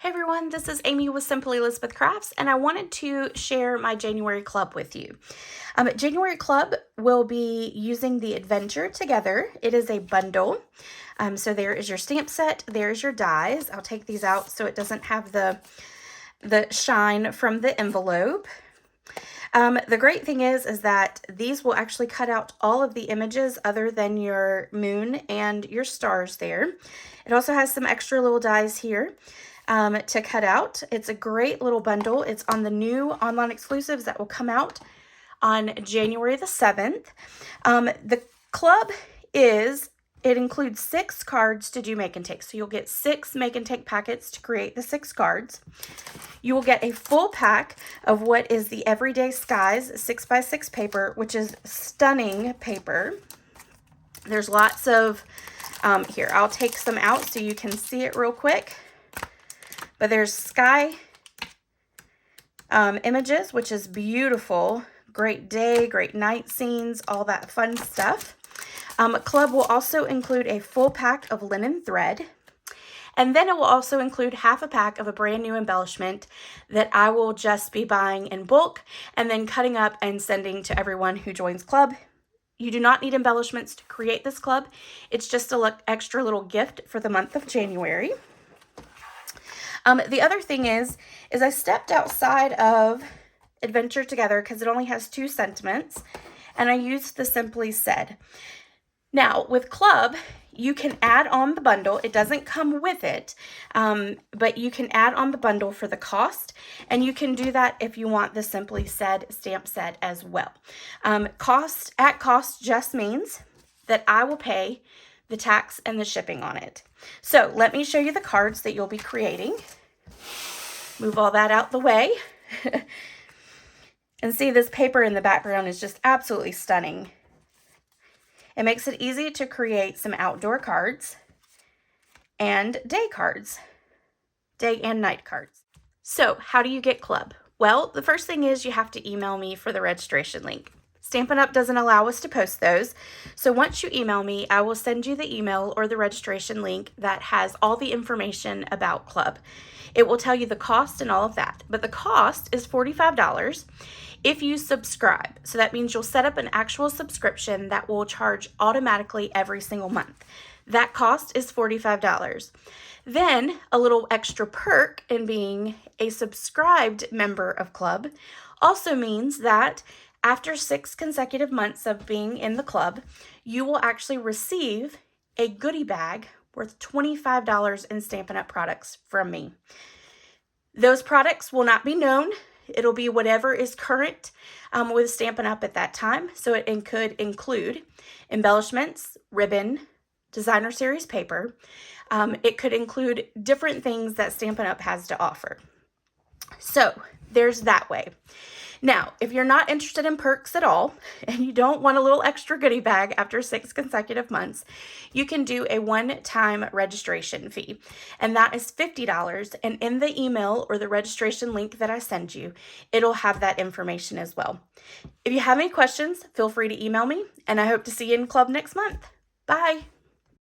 Hey everyone, this is Amy with Simply Elizabeth Crafts, and I wanted to share my January club with you. January club will be using the Adventure Together. It is a bundle. So there is your stamp set, there's your dies. I'll take these out so it doesn't have the shine from the envelope. The great thing is that these will actually cut out all of the images other than your moon and your stars there. It also has some extra little dies here to cut out. It's a great little bundle. It's on the new online exclusives that will come out on January the 7th. The club it includes 6 cards to do make and take. So you'll get 6 make and take packets to create the 6 cards. You will get a full pack of what is the Everyday Skies 6x6 paper, which is stunning paper. There's lots of, here, I'll take some out so you can see it real quick. But there's sky images, which is beautiful. Great day, great night scenes, all that fun stuff. Club will also include a full pack of linen thread. And then it will also include half a pack of a brand new embellishment that I will just be buying in bulk and then cutting up and sending to everyone who joins club. You do not need embellishments to create this club. It's just an extra little gift for the month of January. The other thing is I stepped outside of Adventure Together because it only has 2 sentiments, and I used the Simply Said. Now, with Club, you can add on the bundle. It doesn't come with it, but you can add on the bundle for the cost, and you can do that if you want the Simply Said stamp set as well. Cost just means that I will pay the tax and the shipping on it. So let me show you the cards that you'll be creating. Move all that out the way. And see, this paper in the background is just absolutely stunning. It makes it easy to create some outdoor cards and day cards, day and night cards. So how do you get club? Well, the first thing is you have to email me for the registration link. Stampin' Up! Doesn't allow us to post those. So once you email me, I will send you the email or the registration link that has all the information about club. It will tell you the cost and all of that. But the cost is $45 if you subscribe. So that means you'll set up an actual subscription that will charge automatically every single month. That cost is $45. Then a little extra perk in being a subscribed member of club also means that after 6 consecutive months of being in the club, you will actually receive a goodie bag worth $25 in Stampin' Up! Products from me. Those products will not be known. It'll be whatever is current with Stampin' Up! At that time. So it could include embellishments, ribbon, designer series paper. It could include different things that Stampin' Up! Has to offer. So there's that way. Now, if you're not interested in perks at all, and you don't want a little extra goodie bag after 6 consecutive months, you can do a one-time registration fee, and that is $50, and in the email or the registration link that I send you, it'll have that information as well. If you have any questions, feel free to email me, and I hope to see you in club next month. Bye!